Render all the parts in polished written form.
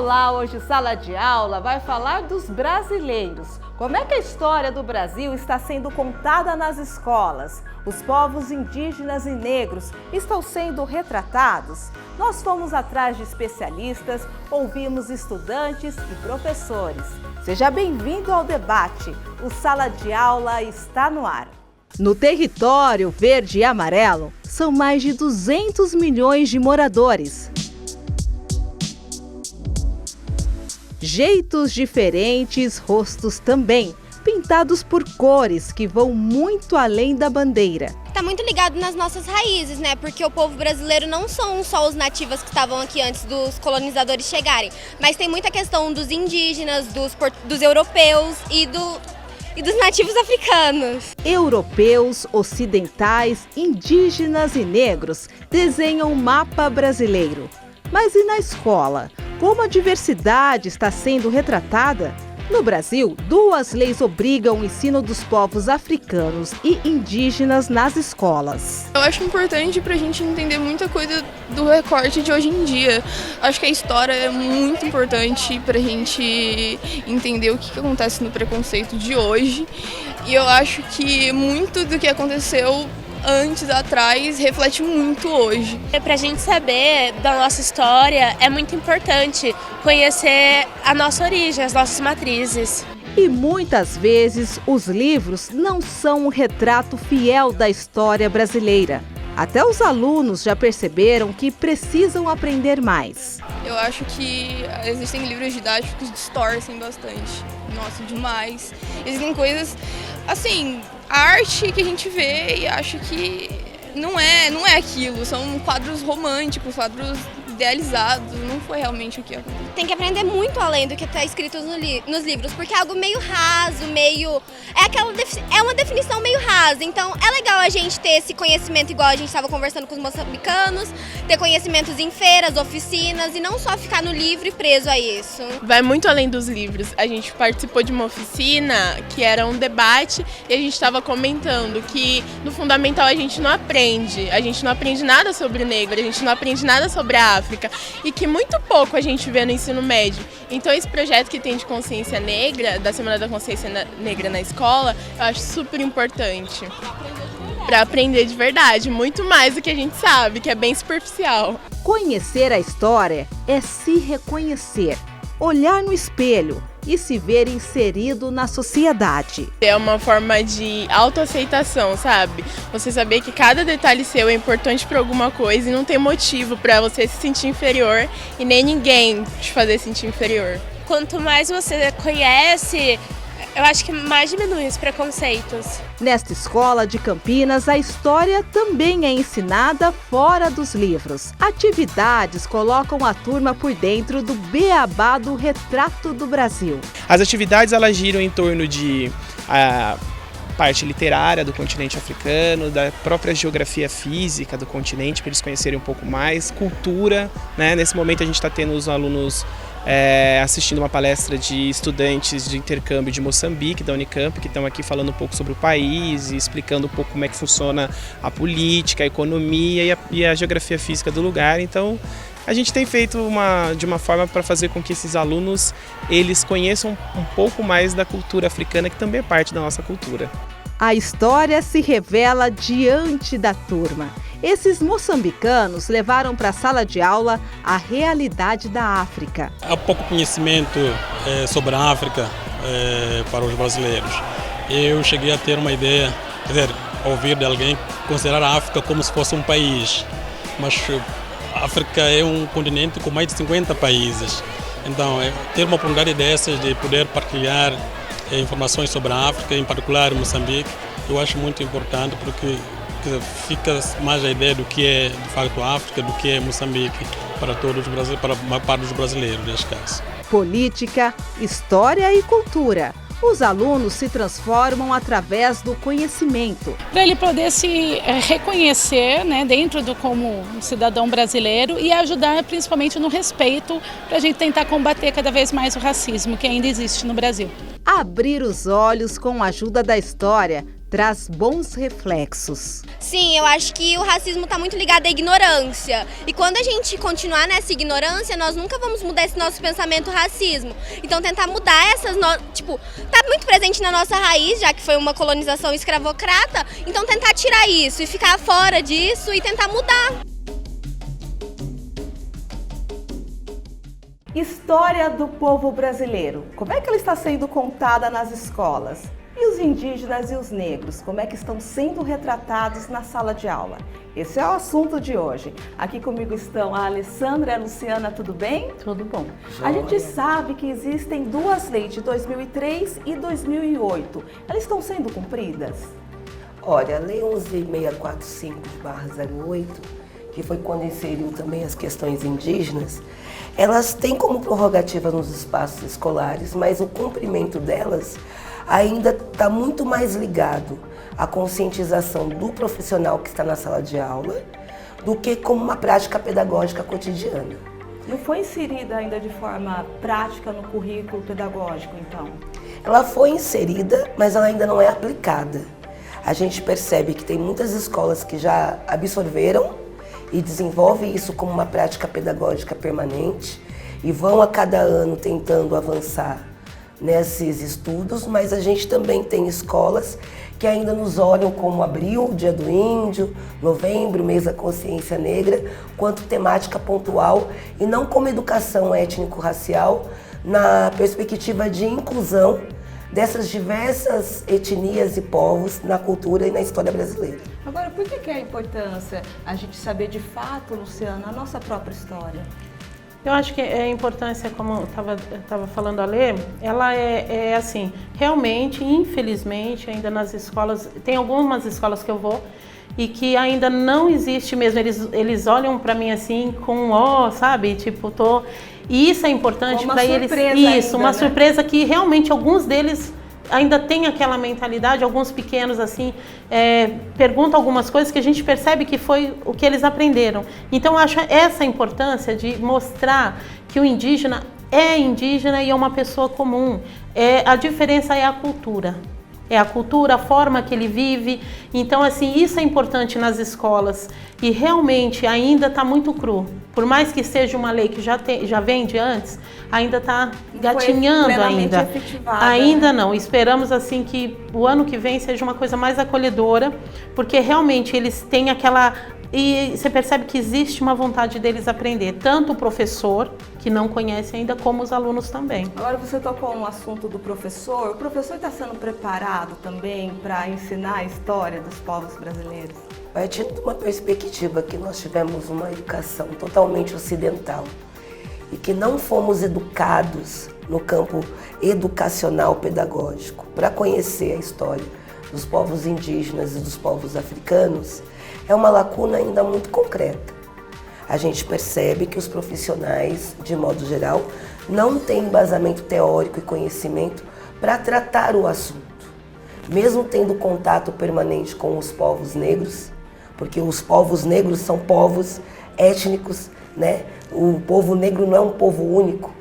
Olá, hoje Sala de Aula vai falar dos brasileiros. Como é que a história do Brasil está sendo contada nas escolas? Os povos indígenas e negros estão sendo retratados? Nós fomos atrás de especialistas, ouvimos estudantes e professores. Seja bem-vindo ao debate. O Sala de Aula está no ar. No território verde e amarelo, são mais de 200 milhões de moradores. Jeitos diferentes, rostos também, pintados por cores que vão muito além da bandeira. Está muito ligado nas nossas raízes, né? Porque o povo brasileiro não são só os nativos que estavam aqui antes dos colonizadores chegarem, mas tem muita questão dos indígenas, dos europeus e dos nativos africanos. Europeus, ocidentais, indígenas e negros desenham o mapa brasileiro. Mas e na escola? Como a diversidade está sendo retratada? No Brasil, 2 leis obrigam o ensino dos povos africanos e indígenas nas escolas. Eu acho importante para a gente entender muita coisa do recorte de hoje em dia. Acho que a história é muito importante para a gente entender o que acontece no preconceito de hoje. E eu acho que muito do que aconteceu antes, atrás, reflete muito hoje. Para a gente saber da nossa história, é muito importante conhecer a nossa origem, as nossas matrizes. E muitas vezes os livros não são um retrato fiel da história brasileira. Até os alunos já perceberam que precisam aprender mais. Eu acho que existem livros didáticos que distorcem bastante. Nossa, demais. Existem coisas, assim, a arte que a gente vê e acha que não é aquilo. São quadros românticos, quadros idealizados, não foi realmente o que aconteceu. Tem que aprender muito além do que está escrito nos livros, porque é algo meio raso, é uma definição meio rasa. Então é legal a gente ter esse conhecimento igual a gente estava conversando com os moçambicanos, ter conhecimentos em feiras, oficinas e não só ficar no livro e preso a isso. Vai muito além dos livros. A gente participou de uma oficina que era um debate e a gente estava comentando que no fundamental a gente não aprende nada sobre o negro, a gente não aprende nada sobre a África e que muito pouco a gente vê no ensino médio. Então esse projeto que tem de consciência negra, da Semana da Consciência Negra na escola, eu acho super importante para aprender de verdade, muito mais do que a gente sabe, que é bem superficial. Conhecer a história é se reconhecer, olhar no espelho e se ver inserido na sociedade. É uma forma de autoaceitação, sabe? Você saber que cada detalhe seu é importante para alguma coisa e não tem motivo para você se sentir inferior e nem ninguém te fazer sentir inferior. Quanto mais você conhece, eu acho que mais diminui os preconceitos. Nesta escola de Campinas, a história também é ensinada fora dos livros. Atividades colocam a turma por dentro do beabá do retrato do Brasil. As atividades elas giram em torno de parte literária do continente africano, da própria geografia física do continente, para eles conhecerem um pouco mais, cultura, né? Nesse momento a gente está tendo os alunos assistindo uma palestra de estudantes de intercâmbio de Moçambique, da Unicamp, que estão aqui falando um pouco sobre o país e explicando um pouco como é que funciona a política, a economia e a geografia física do lugar. Então, a gente tem feito de uma forma para fazer com que esses alunos eles conheçam um pouco mais da cultura africana, que também é parte da nossa cultura. A história se revela diante da turma. Esses moçambicanos levaram para a sala de aula a realidade da África. Há pouco conhecimento sobre a África para os brasileiros. Eu cheguei a ter uma ideia, quer dizer, ouvir de alguém considerar a África como se fosse um país. Mas a África é um continente com mais de 50 países. Então, ter uma oportunidade dessas de poder partilhar informações sobre a África, em particular Moçambique, eu acho muito importante porque fica mais a ideia do que é de facto a África, do que é Moçambique para todos os brasileiros, para a maior parte dos brasileiros neste caso. Política, história e cultura. Os alunos se transformam através do conhecimento. Para ele poder se reconhecer, né, dentro do como um cidadão brasileiro e ajudar principalmente no respeito para a gente tentar combater cada vez mais o racismo que ainda existe no Brasil. Abrir os olhos com a ajuda da história traz bons reflexos. Sim, eu acho que o racismo está muito ligado à ignorância. E quando a gente continuar nessa ignorância, nós nunca vamos mudar esse nosso pensamento racismo. Então tentar mudar tá muito presente na nossa raiz, já que foi uma colonização escravocrata. Então tentar tirar isso e ficar fora disso e tentar mudar. História do povo brasileiro. Como é que ela está sendo contada nas escolas? E os indígenas e os negros, como é que estão sendo retratados na sala de aula? Esse é o assunto de hoje. Aqui comigo estão a Alessandra e a Luciana, tudo bem? Tudo bom. A gente sabe que existem duas leis de 2003 e 2008. Elas estão sendo cumpridas? Olha, a Lei 11.645/08, que foi quando inseriu também as questões indígenas, elas têm como prerrogativa nos espaços escolares, mas o cumprimento delas ainda está muito mais ligado à conscientização do profissional que está na sala de aula do que como uma prática pedagógica cotidiana. Não foi inserida ainda de forma prática no currículo pedagógico, então? Ela foi inserida, mas ela ainda não é aplicada. A gente percebe que tem muitas escolas que já absorveram e desenvolvem isso como uma prática pedagógica permanente e vão a cada ano tentando avançar nesses estudos, mas a gente também tem escolas que ainda nos olham como abril, Dia do Índio, novembro, mês da consciência negra, quanto temática pontual e não como educação étnico-racial na perspectiva de inclusão dessas diversas etnias e povos na cultura e na história brasileira. Agora, por que é a importância a gente saber de fato, Luciana, a nossa própria história? Eu acho que a importância, como estava falando a Lê, ela é assim, realmente, infelizmente, ainda nas escolas, tem algumas escolas que eu vou e que ainda não existe mesmo, eles olham para mim assim com sabe, tipo, e isso é importante para eles, isso, uma surpresa que realmente alguns deles ainda tem aquela mentalidade, alguns pequenos assim, perguntam algumas coisas que a gente percebe que foi o que eles aprenderam. Então eu acho essa importância de mostrar que o indígena é indígena e é uma pessoa comum. A diferença é a cultura. É a cultura, a forma que ele vive. Então, assim, isso é importante nas escolas. E realmente ainda está muito cru. Por mais que seja uma lei que já vem de antes, ainda está gatinhando ainda. Ainda não. Esperamos, assim, que o ano que vem seja uma coisa mais acolhedora, porque realmente eles têm aquela... E você percebe que existe uma vontade deles aprender, tanto o professor, que não conhece ainda, como os alunos também. Agora você tocou no assunto do professor. O professor está sendo preparado também para ensinar a história dos povos brasileiros? Partindo de uma perspectiva que nós tivemos uma educação totalmente ocidental e que não fomos educados no campo educacional pedagógico para conhecer a história dos povos indígenas e dos povos africanos, é uma lacuna ainda muito concreta. A gente percebe que os profissionais, de modo geral, não têm embasamento teórico e conhecimento para tratar o assunto. Mesmo tendo contato permanente com os povos negros, porque os povos negros são povos étnicos, né? O povo negro não é um povo único,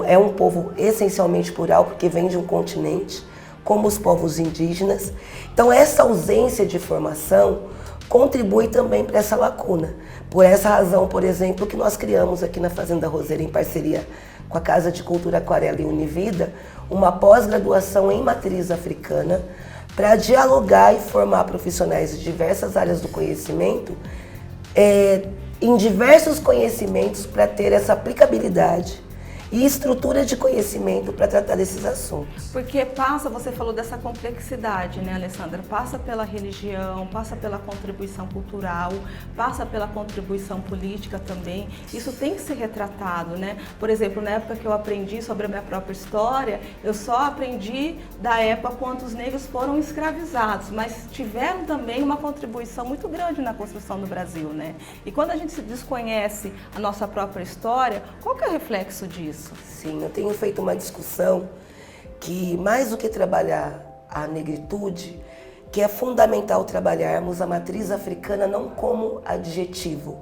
é um povo essencialmente plural, porque vem de um continente, como os povos indígenas. Então essa ausência de formação contribui também para essa lacuna. Por essa razão, por exemplo, que nós criamos aqui na Fazenda Roseira, em parceria com a Casa de Cultura Aquarela e Univida, uma pós-graduação em matriz africana para dialogar e formar profissionais de diversas áreas do conhecimento, em diversos conhecimentos para ter essa aplicabilidade e estrutura de conhecimento para tratar desses assuntos. Porque você falou dessa complexidade, né, Alessandra? Passa pela religião, passa pela contribuição cultural, passa pela contribuição política também. Isso tem que ser retratado, né? Por exemplo, na época que eu aprendi sobre a minha própria história, eu só aprendi da época quando os negros foram escravizados, mas tiveram também uma contribuição muito grande na construção do Brasil, né? E quando a gente se desconhece a nossa própria história, qual que é o reflexo disso? Sim, eu tenho feito uma discussão que, mais do que trabalhar a negritude, que é fundamental trabalharmos a matriz africana não como adjetivo,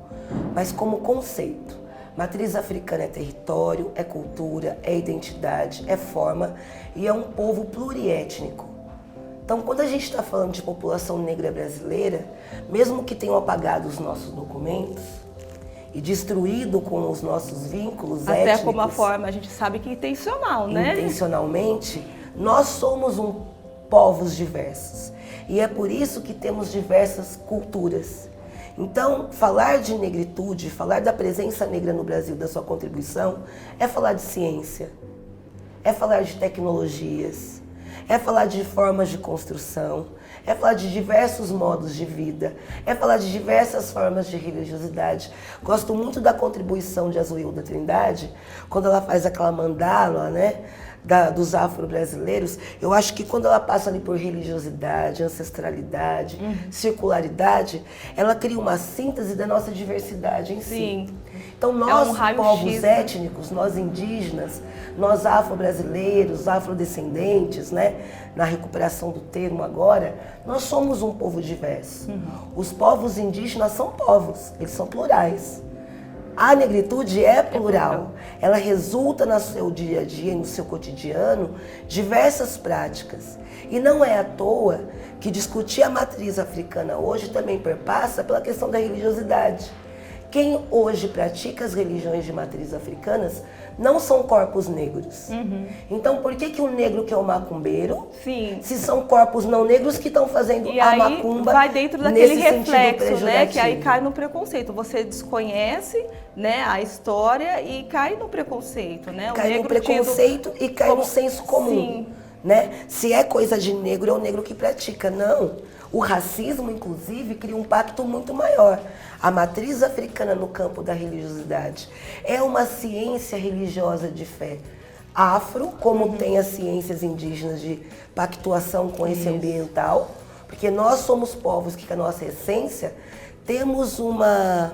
mas como conceito. Matriz africana é território, é cultura, é identidade, é forma e é um povo pluriétnico. Então, quando a gente está falando de população negra brasileira, mesmo que tenham apagado os nossos documentos e destruído com os nossos vínculos até étnicos... como uma forma, a gente sabe que intencional, né? Intencionalmente, nós somos povos diversos. E é por isso que temos diversas culturas. Então, falar de negritude, falar da presença negra no Brasil, da sua contribuição, é falar de ciência, é falar de tecnologias, é falar de formas de construção, é falar de diversos modos de vida, é falar de diversas formas de religiosidade. Gosto muito da contribuição de Azuilda Trindade, quando ela faz aquela mandala, né, dos afro-brasileiros. Eu acho que quando ela passa ali por religiosidade, ancestralidade, circularidade, ela cria uma síntese da nossa diversidade em si. Então nós, povos étnicos, nós indígenas, nós afro-brasileiros, afrodescendentes, né, na recuperação do termo agora, nós somos um povo diverso. Os povos indígenas são povos, eles são plurais. A negritude é plural, ela resulta no seu dia a dia, no seu cotidiano, diversas práticas. E não é à toa que discutir a matriz africana hoje também perpassa pela questão da religiosidade. Quem hoje pratica as religiões de matriz africanas não são corpos negros. Então, por que o negro que é o macumbeiro, se são corpos não negros que estão fazendo a macumba? Vai dentro daquele reflexo, né, que aí cai no preconceito. Você desconhece, né, a história e cai no preconceito, né? Cai no preconceito e cai no senso comum. Né? Se é coisa de negro, é o negro que pratica. Não. O racismo, inclusive, cria um pacto muito maior. A matriz africana no campo da religiosidade é uma ciência religiosa de fé afro, como tem as ciências indígenas de pactuação com esse ambiental, porque nós somos povos que, com a nossa essência, temos uma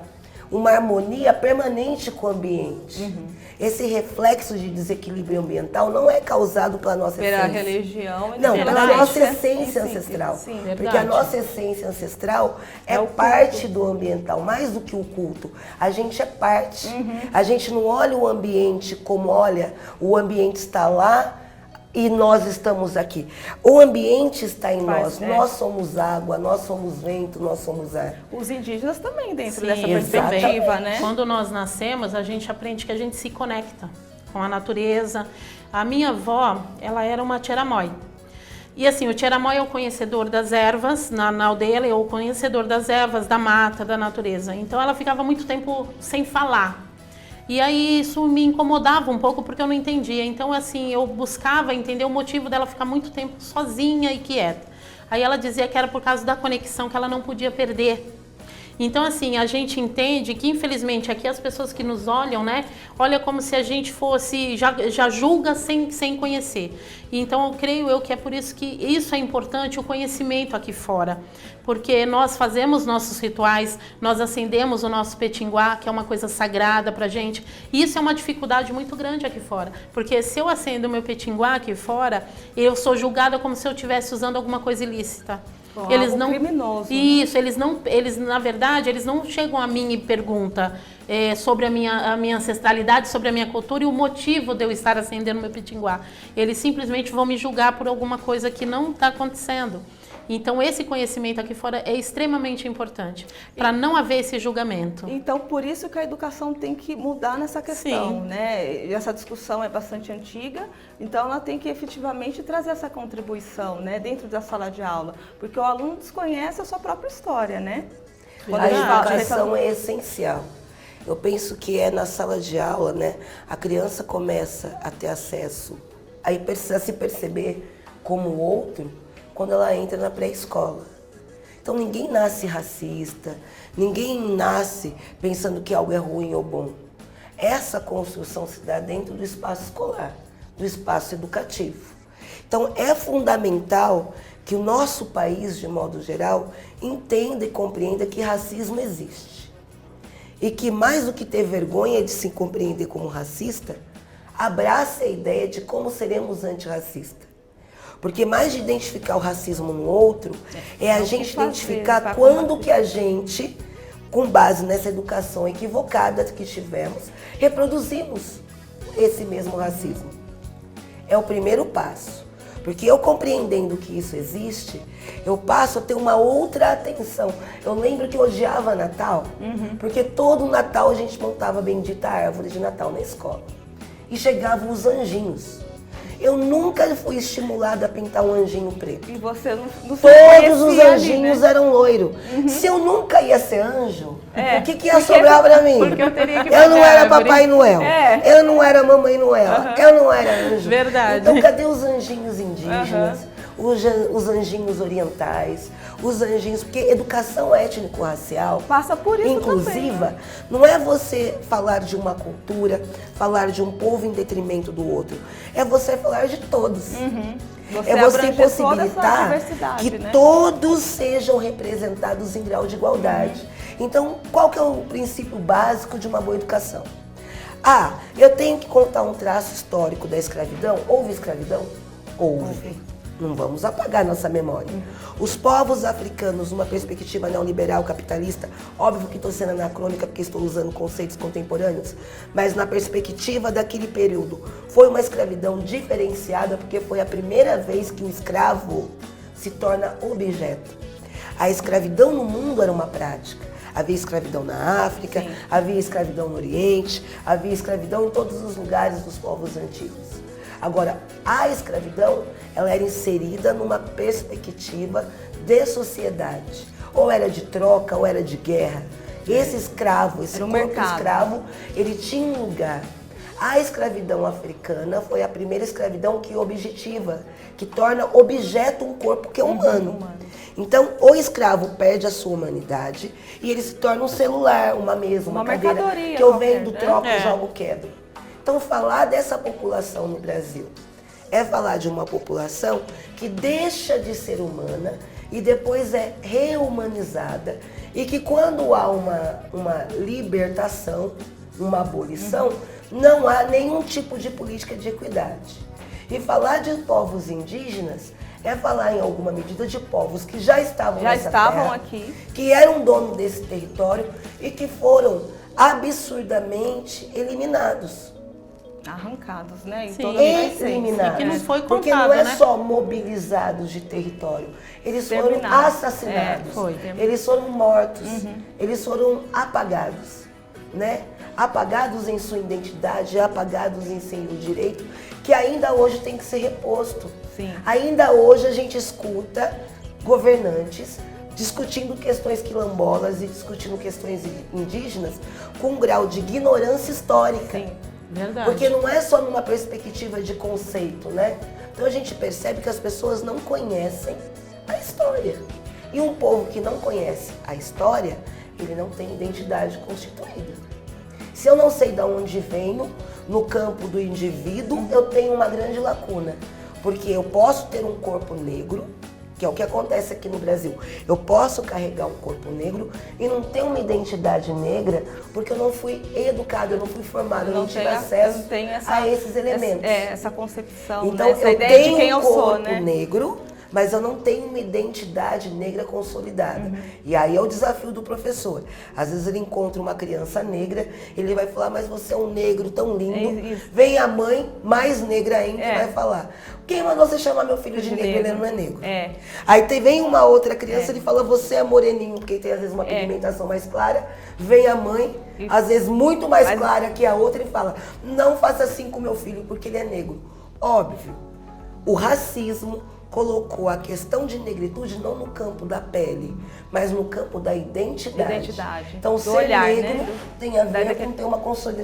harmonia permanente com o ambiente. Esse reflexo de desequilíbrio ambiental não é causado pela nossa essência. Pela religião. Não, pela nossa essência ancestral. Porque a nossa essência ancestral é parte do ambiental, mais do que o culto. A gente é parte. A gente não olha o ambiente como, olha, o ambiente está lá e nós estamos aqui. O ambiente está em nós. Nós somos água, nós somos vento, nós somos ar. Os indígenas também dentro dessa perspectiva, né? Quando nós nascemos, a gente aprende que a gente se conecta com a natureza. A minha avó, ela era uma tcheramói. E assim, o tcheramói é o conhecedor das ervas, na aldeia ele é o conhecedor das ervas, da mata, da natureza. Então ela ficava muito tempo sem falar. E aí isso me incomodava um pouco porque eu não entendia. Então assim, eu buscava entender o motivo dela ficar muito tempo sozinha e quieta. Aí ela dizia que era por causa da conexão que ela não podia perder. Então assim, a gente entende que infelizmente aqui as pessoas que nos olham, né, olha como se a gente fosse, já julga sem conhecer. Então eu creio que é por isso que isso é importante, o conhecimento aqui fora. Porque nós fazemos nossos rituais, nós acendemos o nosso petinguá, que é uma coisa sagrada pra gente. E isso é uma dificuldade muito grande aqui fora. Porque se eu acendo o meu petinguá aqui fora, eu sou julgada como se eu estivesse usando alguma coisa ilícita. Eles não criminoso. Isso, né? eles na verdade, eles não chegam a mim e perguntam sobre a minha ancestralidade, sobre a minha cultura e o motivo de eu estar acendendo meu pitinguá. Eles simplesmente vão me julgar por alguma coisa que não está acontecendo. Então esse conhecimento aqui fora é extremamente importante para não haver esse julgamento. Então por isso que a educação tem que mudar nessa questão, né? E essa discussão é bastante antiga, então ela tem que efetivamente trazer essa contribuição, né, dentro da sala de aula, porque o aluno desconhece a sua própria história, né? A educação é essencial. Eu penso que é na sala de aula, né, a criança começa a ter acesso, a se perceber como outro, quando ela entra na pré-escola. Então ninguém nasce racista, ninguém nasce pensando que algo é ruim ou bom. Essa construção se dá dentro do espaço escolar, do espaço educativo. Então é fundamental que o nosso país, de modo geral, entenda e compreenda que racismo existe. E que mais do que ter vergonha de se compreender como racista, abrace a ideia de como seremos antirracistas. Porque mais de identificar o racismo no outro, é a gente identificar quando que a gente, com base nessa educação equivocada que tivemos, reproduzimos esse mesmo racismo. É o primeiro passo. Porque eu compreendendo que isso existe, eu passo a ter uma outra atenção. Eu lembro que eu odiava Natal, porque todo Natal a gente montava a bendita árvore de Natal na escola. E chegavam os anjinhos. Eu nunca fui estimulada a pintar um anjinho preto. E você não Todos os anjinhos ali, né? eram loiro. Se eu nunca ia ser anjo, o que ia sobrar pra mim? Porque eu teria que Eu não fazer era árvore. Papai Noel. Eu não era Mamãe Noel. Eu não era anjo. Verdade. Então cadê os anjinhos indígenas? Os anjinhos orientais, os anjinhos... Porque educação étnico-racial, Passa por isso inclusiva, também. não é você falar de uma cultura, falar de um povo em detrimento do outro. É você falar de todos. Você É você abrange toda essa possibilitar diversidade, que né? todos sejam representados em grau de igualdade. Então, qual que é o princípio básico de uma boa educação? Eu tenho que contar um traço histórico da escravidão? Houve escravidão? Houve. Não vamos apagar nossa memória. Os povos africanos, numa perspectiva neoliberal capitalista, óbvio que estou sendo anacrônica porque estou usando conceitos contemporâneos, mas na perspectiva daquele período, foi uma escravidão diferenciada porque foi a primeira vez que o escravo se torna objeto. A escravidão no mundo era uma prática. Havia escravidão na África, havia escravidão no Oriente, havia escravidão em todos os lugares dos povos antigos. Agora, a escravidão, ela era inserida numa perspectiva de sociedade. Ou era de troca, ou era de guerra. Esse escravo, esse corpo escravo, ele tinha um lugar. A escravidão africana foi a primeira escravidão que objetiva, que torna objeto um corpo que é humano. Então, o escravo perde a sua humanidade e ele se torna um celular, uma mesa, uma cadeira, que eu vendo, troco, jogo, quebro. Então, falar dessa população no Brasil é falar de uma população que deixa de ser humana e depois é rehumanizada e que quando há uma libertação, uma abolição, não há nenhum tipo de política de equidade. E falar de povos indígenas é falar em alguma medida de povos que já estavam nessa terra, aqui, que eram dono desse território e que foram absurdamente eliminados. Arrancados, né? Eliminados. Que não foi contado, porque não é né? só mobilizados de território. Eles foram assassinados. Eles foram mortos. Eles foram apagados, né? Apagados em sua identidade, apagados em seu direito, que ainda hoje tem que ser reposto. Ainda hoje a gente escuta governantes discutindo questões quilombolas e discutindo questões indígenas com um grau de ignorância histórica. Verdade. Porque não é só numa perspectiva de conceito, né? Então a gente percebe que as pessoas não conhecem a história. E um povo que não conhece a história, ele não tem identidade constituída. Se eu não sei de onde venho, no campo do indivíduo, eu tenho uma grande lacuna. Porque eu posso ter um corpo negro, que é o que acontece aqui no Brasil. Eu posso carregar um corpo negro e não ter uma identidade negra porque eu não fui educado, eu não fui formado, eu não tive acesso a esses elementos. Essa concepção, então, essa eu ideia tenho de quem eu sou, corpo né? negro, mas eu não tenho uma identidade negra consolidada. E aí é o desafio do professor. Às vezes ele encontra uma criança negra, ele vai falar, mas você é um negro tão lindo. Vem a mãe, mais negra ainda, e vai falar, quem mandou você chamar meu filho de negro? Ele não é negro. Aí vem uma outra criança, ele fala, você é moreninho, porque tem às vezes uma pigmentação mais clara. Vem a mãe, às vezes muito mais clara que a outra, e fala, não faça assim com meu filho, porque ele é negro. Óbvio, o racismo colocou a questão de negritude não no campo da pele, mas no campo da identidade. Então, ser olhar, negro, né? tem a ver com ter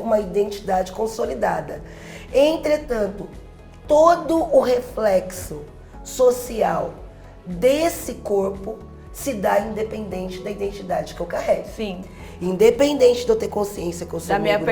uma identidade consolidada. Entretanto, todo o reflexo social desse corpo se dá independente da identidade que eu carrego. Independente de eu ter consciência que eu sou negro,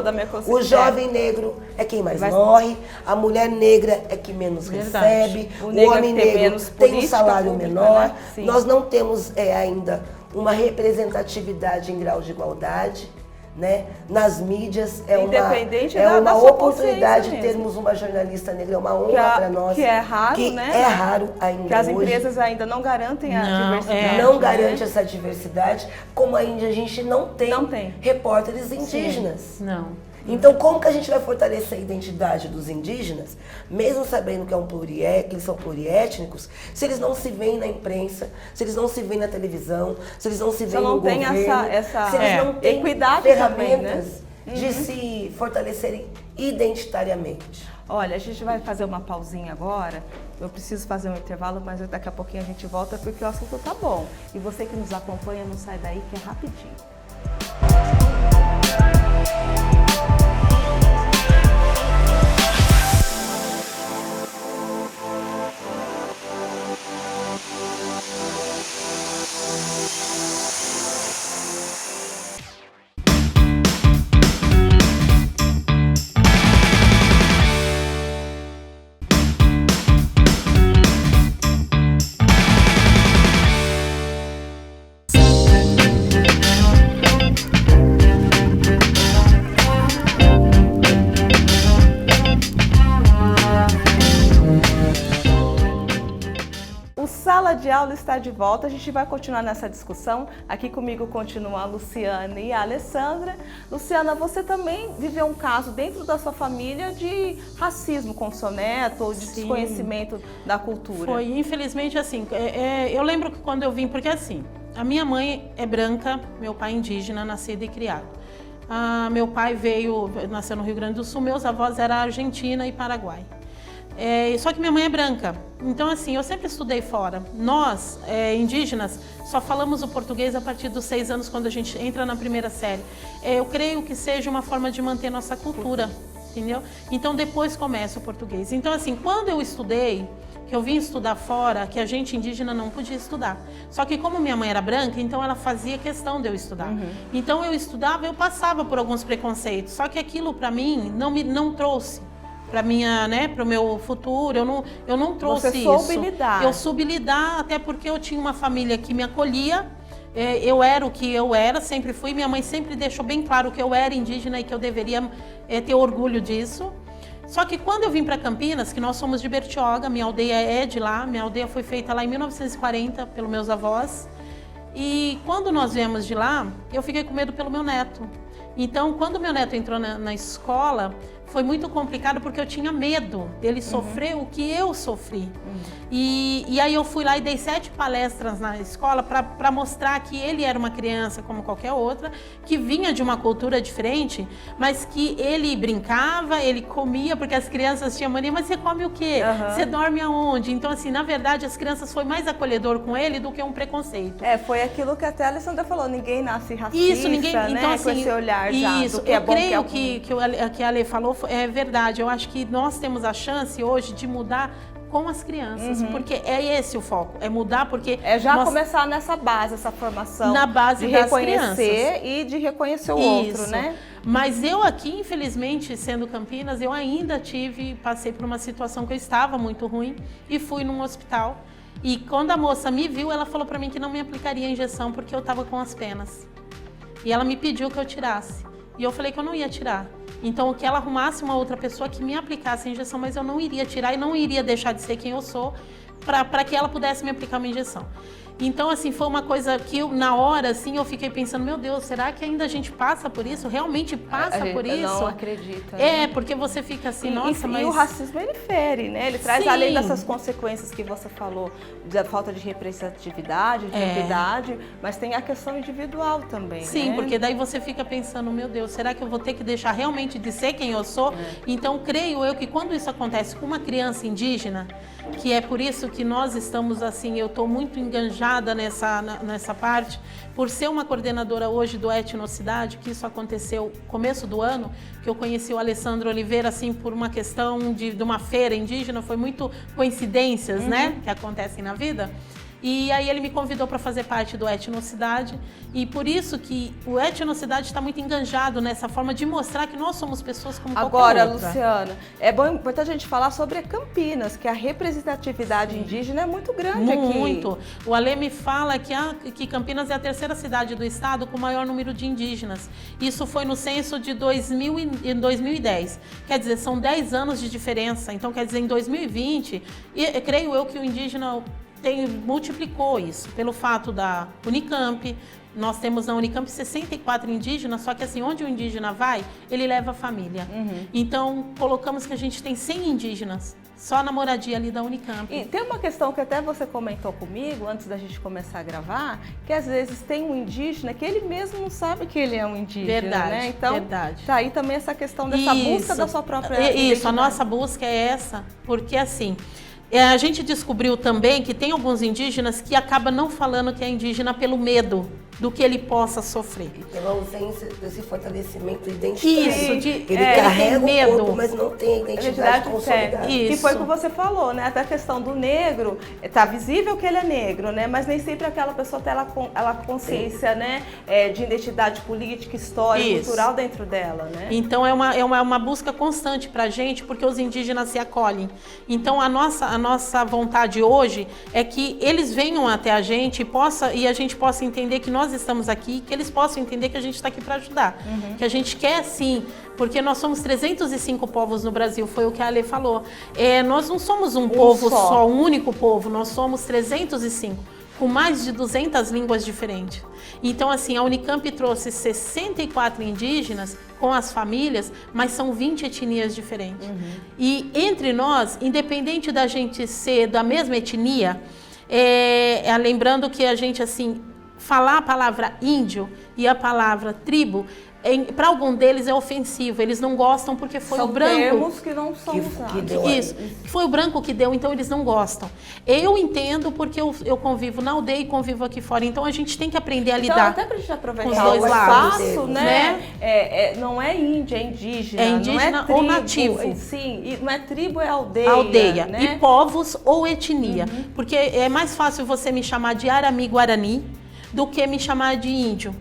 da minha consciência. O jovem negro é quem mais morre, a mulher negra é que menos recebe, o homem negro tem um salário menor. Né? Nós não temos ainda uma representatividade em grau de igualdade. Né? Nas mídias é uma oportunidade de termos uma jornalista negra, é uma honra para nós. Que é raro, né? É raro ainda que as hoje. empresas ainda não garantem a diversidade. Não garante essa diversidade, como ainda a gente não tem repórteres indígenas. Então, como que a gente vai fortalecer a identidade dos indígenas, mesmo sabendo que que eles são pluriétnicos, se eles não se veem na imprensa, se eles não se veem na televisão, se eles não se veem no governo, se eles não têm ferramentas de se fortalecerem identitariamente. Olha, a gente vai fazer uma pausinha agora. Eu preciso fazer um intervalo, mas daqui a pouquinho a gente volta porque o assunto tá bom. E você que nos acompanha, não sai daí que é rapidinho. Sala de aula está de volta, a gente vai continuar nessa discussão. Aqui comigo continuam a Luciana e a Alessandra. Luciana, você também viveu um caso dentro da sua família de racismo com o seu neto ou de desconhecimento da cultura. Foi, infelizmente, assim, eu lembro que quando eu vim, porque assim, a minha mãe é branca, meu pai é indígena, nascido e criado. Meu pai nasceu no Rio Grande do Sul, meus avós eram Argentina e Paraguai. Só que minha mãe é branca, então assim, eu sempre estudei fora. Nós, indígenas, só falamos o português a partir dos 6 anos, quando a gente entra na primeira série. Eu creio que seja uma forma de manter nossa cultura, entendeu? Então depois começa o português. Então assim, quando eu estudei, que eu vim estudar fora, que a gente indígena não podia estudar. Só que como minha mãe era branca, então ela fazia questão de eu estudar. Então eu estudava, eu passava por alguns preconceitos, só que aquilo para mim não trouxe para minha, né, para o meu futuro, eu não trouxe isso. Você soube lidar. Eu soube lidar, até porque eu tinha uma família que me acolhia, eu era o que eu era, sempre fui, minha mãe sempre deixou bem claro que eu era indígena e que eu deveria ter orgulho disso. Só que quando eu vim para Campinas, que nós somos de Bertioga, minha aldeia é de lá, minha aldeia foi feita lá em 1940 pelos meus avós, e quando nós viemos de lá, eu fiquei com medo pelo meu neto. Então, quando meu neto entrou na escola, foi muito complicado porque eu tinha medo dele sofrer o que eu sofri. E aí eu fui lá e dei 7 palestras na escola para mostrar que ele era uma criança como qualquer outra, que vinha de uma cultura diferente, mas que ele brincava, ele comia, porque as crianças tinham mania, mas você come o quê? Você dorme aonde? Então, assim, na verdade, as crianças foi mais acolhedor com ele do que um preconceito. Foi aquilo que até a Alessandra falou, ninguém nasce racista, isso, ninguém, né? Então, assim, com esse olhar já, isso, do que é bom, creio que a Ale falou é verdade. Eu acho que nós temos a chance hoje de mudar com as crianças, porque é esse o foco, é mudar, porque começar nessa base, essa formação, na base de das reconhecer crianças. E de reconhecer o outro, né? Mas eu aqui, infelizmente, sendo Campinas, eu ainda passei por uma situação que eu estava muito ruim e fui num hospital. E quando a moça me viu, ela falou para mim que não me aplicaria a injeção porque eu estava com as penas. E ela me pediu que eu tirasse. E eu falei que eu não ia tirar. Então, que ela arrumasse uma outra pessoa que me aplicasse a injeção, mas eu não iria tirar e não iria deixar de ser quem eu sou para que ela pudesse me aplicar uma injeção. Então, assim, foi uma coisa que na hora, assim, eu fiquei pensando, meu Deus, será que ainda a gente passa por isso? Realmente passa por isso? Eu não acredito. Né? Porque você fica assim, nossa, mas... E o racismo, ele fere, né? Ele traz, além dessas consequências que você falou, da falta de representatividade, de equidade, mas tem a questão individual também, Sim, porque daí você fica pensando, meu Deus, será que eu vou ter que deixar realmente de ser quem eu sou? Então, creio eu que quando isso acontece com uma criança indígena, que é por isso que nós estamos assim, eu estou muito enganjada nessa parte, por ser uma coordenadora hoje do Etnocidade, que isso aconteceu no começo do ano, que eu conheci o Alessandro Oliveira assim por uma questão de uma feira indígena, foi muito coincidências, né, que acontecem na vida. E aí ele me convidou para fazer parte do Etnocidade e por isso que o Etnocidade está muito enganjado nessa forma de mostrar que nós somos pessoas como qualquer outra. Agora, Luciana, é importante a gente falar sobre Campinas, que a representatividade indígena é muito grande aqui. Muito. O Ale me fala que Campinas é a 3ª cidade do estado com o maior número de indígenas. Isso foi no censo de 2010. Quer dizer, são 10 anos de diferença. Então, quer dizer, em 2020, creio eu que o indígena multiplicou isso, pelo fato da Unicamp. Nós temos na Unicamp 64 indígenas, só que assim, onde o indígena vai, ele leva a família. Então, colocamos que a gente tem 100 indígenas, só na moradia ali da Unicamp. E tem uma questão que até você comentou comigo, antes da gente começar a gravar, que às vezes tem um indígena que ele mesmo não sabe que ele é um indígena, Verdade, né? Então, verdade. tá aí também essa questão dessa busca da sua própria identidade. Isso, a nossa busca é essa, porque assim, a gente descobriu também que tem alguns indígenas que acabam não falando que é indígena pelo medo do que ele possa sofrer. E pela ausência desse fortalecimento identitário. Isso, ele carrega tem medo. o corpo, mas não tem a identidade consolidada. Que foi o que você falou, né? Até a questão do negro, tá visível que ele é negro, né? Mas nem sempre aquela pessoa tem ela consciência, né? De identidade política, histórica, cultural dentro dela, né? Então é uma busca constante pra gente, porque os indígenas se acolhem. Então a nossa vontade hoje é que eles venham até a gente e a gente possa entender que nós estamos aqui, que eles possam entender que a gente está aqui para ajudar. Que a gente quer sim, porque nós somos 305 povos no Brasil, foi o que a Ale falou. Nós não somos um povo só, um único povo, nós somos 305, com mais de 200 línguas diferentes. Então, assim, a Unicamp trouxe 64 indígenas com as famílias, mas são 20 etnias diferentes. E entre nós, independente da gente ser da mesma etnia, lembrando que a gente, assim, falar a palavra índio e a palavra tribo, para algum deles é ofensivo, eles não gostam porque foi o branco. São termos que não são usados. Isso, foi o branco que deu, então eles não gostam. Eu entendo porque eu convivo na aldeia e convivo aqui fora, então a gente tem que aprender a lidar até pra gente aproveitar com os dois lados. Espaço, né? Não é índia, é indígena. É indígena não é tribo, ou nativo. Sim, não é tribo, é aldeia. Aldeia, né? E povos ou etnia. Porque é mais fácil você me chamar de Arami-Guarani do que me chamar de índio.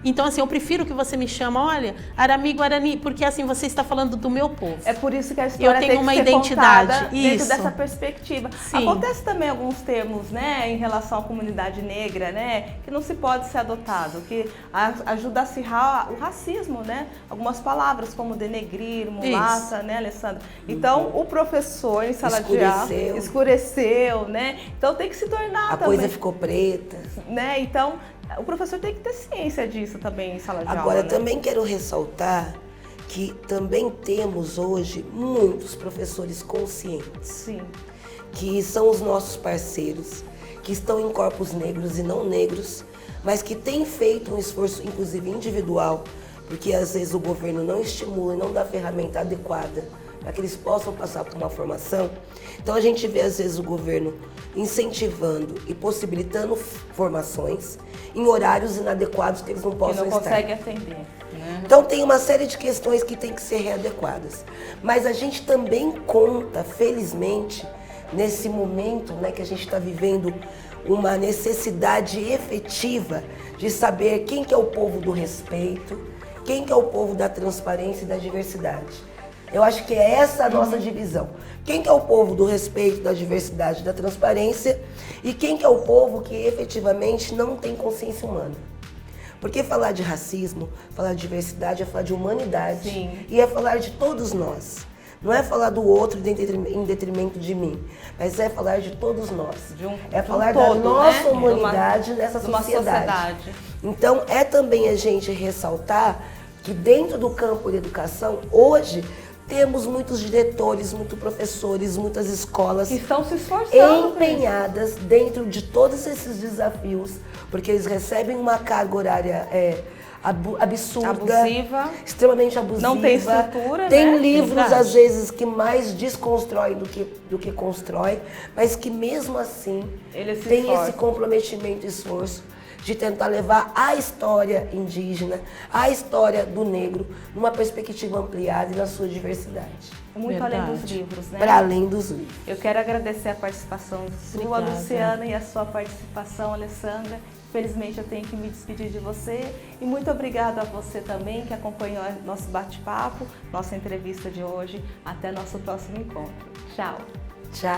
Então, assim, eu prefiro que você me chame, olha, Arami-Guarani, porque assim, você está falando do meu povo. É por isso que a história eu tenho tem que uma ser identidade dentro dessa perspectiva. Sim. Acontece também alguns termos, né, em relação à comunidade negra, né, que não se pode ser adotado, que ajuda a acirrar o racismo, né? Algumas palavras como denegrir, mulata, né, Alessandra? Então, o professor em sala de aula escureceu, né? Então tem que se tornar também. A coisa ficou preta. Né? Então, o professor tem que ter ciência disso também em sala de aula. Agora, né? também quero ressaltar que também temos hoje muitos professores conscientes. Sim. Que são os nossos parceiros, que estão em corpos negros e não negros, mas que têm feito um esforço, inclusive individual, porque às vezes o governo não estimula e não dá a ferramenta adequada para que eles possam passar por uma formação. Então a gente vê às vezes o governo incentivando e possibilitando formações em horários inadequados que eles não possam estar. Que não consegue atender. Né? Então tem uma série de questões que têm que ser readequadas. Mas a gente também conta, felizmente, nesse momento, né, que a gente está vivendo uma necessidade efetiva de saber quem que é o povo do respeito, quem que é o povo da transparência e da diversidade. Eu acho que é essa a nossa divisão. Quem que é o povo do respeito, da diversidade, da transparência e quem que é o povo que efetivamente não tem consciência humana. Porque falar de racismo, falar de diversidade é falar de humanidade. Sim. E é falar de todos nós. Não é falar do outro em detrimento de mim, mas é falar de todos nós. É falar da nossa humanidade nessa sociedade. Então é também a gente ressaltar que dentro do campo de educação, hoje, temos muitos diretores, muitos professores, muitas escolas que estão se esforçando empenhadas dentro de todos esses desafios, porque eles recebem uma carga horária absurda, extremamente abusiva. Não tem estrutura, tem né? livros, às vezes, que mais desconstrói do que constrói, mas que mesmo assim tem esse comprometimento e esforço de tentar levar a história indígena, a história do negro, numa perspectiva ampliada e na sua diversidade. Muito além dos livros, né? Para além dos livros. Eu quero agradecer a participação sua, Luciana, e a sua participação, Alessandra. Infelizmente eu tenho que me despedir de você e muito obrigada a você também que acompanhou nosso bate-papo, nossa entrevista de hoje. Até nosso próximo encontro. Tchau. Tchau.